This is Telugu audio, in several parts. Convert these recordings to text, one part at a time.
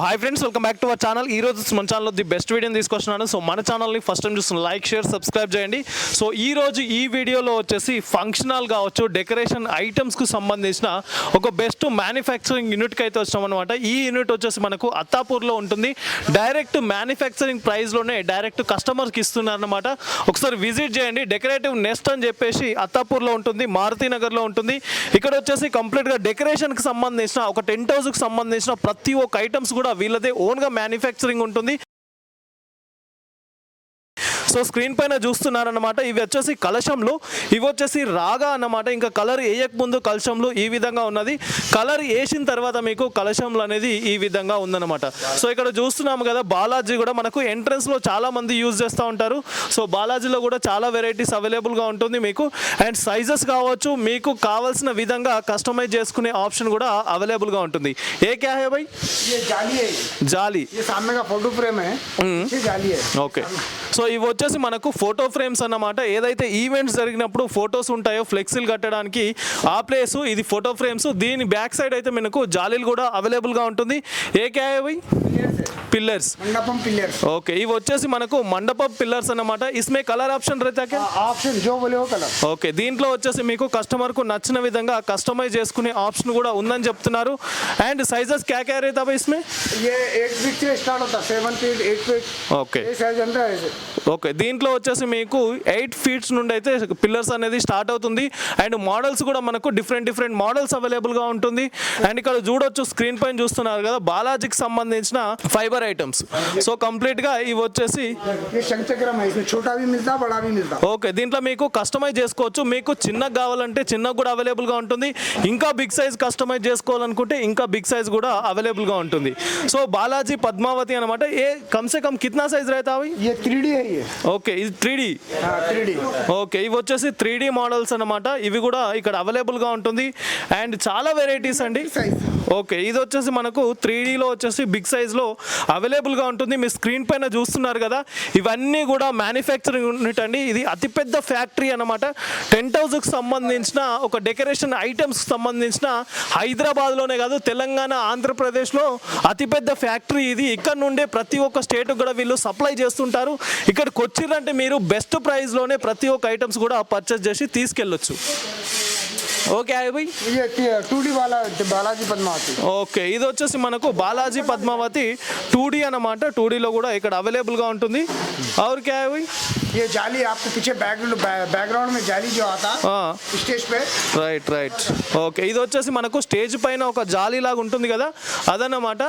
Hi friends, welcome back to our channel. ఈ రోజు మన ఛానల్లో ది బెస్ట్ వీడియోని తీసుకొస్తున్నాను. సో మన ఛానల్ని ఫస్ట్ టైం చూస్తున్న లైక్, షేర్, సబ్స్క్రైబ్ చేయండి. సో ఈ రోజు ఈ వీడియోలో వచ్చేసి ఫంక్షనల్ కావచ్చు, డెకరేషన్ ఐటమ్స్కు సంబంధించిన ఒక బెస్ట్ మ్యానుఫ్యాక్చరింగ్ యూనిట్కి అయితే వచ్చాం అనమాట. ఈ యూనిట్ వచ్చేసి మనకు అత్తాపూర్లో ఉంటుంది. డైరెక్ట్ మ్యానుఫ్యాక్చరింగ్ ప్రైస్లోనే డైరెక్ట్ కస్టమర్స్కి ఇస్తున్నారనమాట. ఒకసారి విజిట్ చేయండి. డెకరేటివ్ నెస్ట్ అని చెప్పేసి అత్తాపూర్లో ఉంటుంది, మారుతి నగర్లో ఉంటుంది. ఇక్కడ వచ్చేసి కంప్లీట్గా డెకరేషన్కి సంబంధించిన ఒక టెంట్ హౌస్కి సంబంధించిన ప్రతి ఒక్క ఐటమ్స్ కూడా వీళ్ళదే ఓన్గా మ్యానుఫ్యాక్చరింగ్ ఉంటుంది. సో స్క్రీన్ పైన చూస్తున్నారన్నమాట. ఇవి వచ్చేసి కలశంలో, ఇవి వచ్చేసి రాగా అన్నమాట. ఇంకా కలర్ వేయక ముందు కలశంలో ఈ విధంగా ఉన్నది, కలర్ వేసిన తర్వాత మీకు కలశంలో అనేది ఈ విధంగా ఉందన్నమాట. సో ఇక్కడ చూస్తున్నాము కదా, బాలాజీ కూడా మనకు ఎంట్రన్స్లో చాలా మంది యూజ్ చేస్తూ ఉంటారు. సో బాలాజీలో కూడా చాలా వెరైటీస్ అవైలబుల్గా ఉంటుంది మీకు. అండ్ సైజెస్ కావచ్చు, మీకు కావాల్సిన విధంగా కస్టమైజ్ చేసుకునే ఆప్షన్ కూడా అవైలబుల్గా ఉంటుంది. ఏ క్యా హై భాయ్? జాలీ. ఓకే. సో ఇవి వచ్చేసి మనకు ఫోటో ఫ్రేమ్స్ అన్నమాట. ఏదైతే ఈవెంట్స్ జరిగినప్పుడు ఫొటోస్ ఉంటాయో ఫ్లెక్సీలు కట్టడానికి ఆ ప్లేస్ ఇది ఫోటో ఫ్రేమ్స్. దీని బ్యాక్ సైడ్ అయితే మనకు జాలీలు కూడా అవైలబుల్గా ఉంటుంది. ఏ క్యావి పిల్లర్స్, మండపం పిల్లర్స్. ఓకే, ఇవి వచ్చేసి మనకు మండపం పిల్లర్స్ అన్నమాట. ఇస్మే కలర్ ఆప్షన్ రైతే ఆప్షన్ జో బోలే వో కలర్. ఓకే, దీంట్లో వచ్చేసి మీకు కస్టమర్కు నచ్చిన విధంగా కస్టమైజ్ చేసుకునే ఆప్షన్ కూడా ఉందని చెప్తున్నారు. అండ్ సైజెస్ క్యా క్యా రైతా భాయ్ ఇస్మే? ये 8 फीट से स्टार्ट होता है, 7 फीट 8 फीट. ఓకే, ये साइज अंदर है. ఓకే, దీంట్లో వచ్చేసి మీకు 8 ఫీట్స్ నుండి అయితే పిల్లర్స్ అనేది స్టార్ట్ అవుతుంది. అండ్ మోడల్స్ కూడా మనకు డిఫరెంట్ మోడల్స్ అవైలబుల్గా ఉంటుంది. అండ్ ఇక్కడ చూడొచ్చు, స్క్రీన్ పైన చూస్తున్నారు కదా, బాలాజీకి సంబంధించిన ఫైబర్ ఐటమ్స్. సో కంప్లీట్గా ఇవి వచ్చేసి छोटा भी मिलता, बड़ा भी मिलता. ఓకే, దీంట్లో మీకు కస్టమైజ్ చేసుకోవచ్చు. మీకు చిన్నగా కావాలంటే చిన్నగా కూడా అవైలబుల్గా ఉంటుంది. ఇంకా బిగ్ సైజ్ కస్టమైజ్ చేసుకోవాలనుకుంటే ఇంకా బిగ్ సైజ్ కూడా అవైలబుల్గా ఉంటుంది. సో బాలాజీ పద్మావతి అనమాట. ఏ కమ్ సే కమ్ కిतना సైజ్ रहता है? ये 3D है ये. ఓకే, ఇది 3D. 3D. ఓకే, ఇవి వచ్చేసి 3D మోడల్స్ అనమాట. ఇవి కూడా ఇక్కడ అవైలబుల్గా ఉంటుంది. అండ్ చాలా వెరైటీస్ అండి. ఓకే, ఇది వచ్చేసి మనకు 3Dలో వచ్చేసి బిగ్ సైజ్లో అవైలబుల్గా ఉంటుంది. మీ స్క్రీన్ పైన చూస్తున్నారు కదా, ఇవన్నీ కూడా మ్యానుఫ్యాక్చరింగ్ యూనిట్ అండి. ఇది అతిపెద్ద ఫ్యాక్టరీ అనమాట. టెంట్ హౌస్కి సంబంధించిన ఒక డెకరేషన్ ఐటమ్స్కి సంబంధించిన హైదరాబాద్లోనే కాదు, తెలంగాణ, ఆంధ్రప్రదేశ్లో అతిపెద్ద ఫ్యాక్టరీ ఇది. ఇక్కడ నుండే ప్రతి ఒక్క స్టేట్కి కూడా వీళ్ళు సప్లై చేస్తుంటారు. ఇక్కడికి వచ్చిరంటే మీరు బెస్ట్ ప్రైస్లోనే ప్రతి ఒక్క ఐటమ్స్ కూడా పర్చేస్ చేసి తీసుకెళ్ళొచ్చు. ఓకే భాయ్, ये 2D वाला बालाजी पद्मावती. ఓకే, ఇది వచ్చేసి మనకు బాలాజీ పద్మావతి 2D అన్నమాట. 2Dలో కూడా ఇక్కడ అవైలబుల్గా ఉంటుంది. और क्या है भाई? ये जाली आपको पीछे बैकग्राउंड में जाली जो आता स्टेज पे. రైట్. ఓకే, ఇది వచ్చేసి మనకు స్టేజ్ పైన ఒక జాలీ లాగా ఉంటుంది కదా, అదన్నమాట.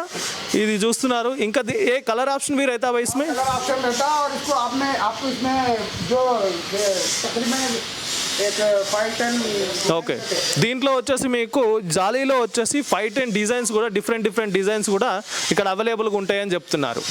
ఇది చూస్తున్నారు. ఇంకా ఏ కలర్ ఆప్షన్ भी रहता है भाई इसमें? कलर ऑप्शन रहता है. और इसको आपको इसमें जो तकरीबन एक 5-10. ఓకే, దీంట్లో వచ్చేసి మీకు జాలీలో వచ్చేసి 5-10 డిజైన్స్ కూడా డిఫరెంట్ డిజైన్స్ కూడా ఇక్కడ అవైలబుల్గా ఉంటాయని చెప్తున్నారు.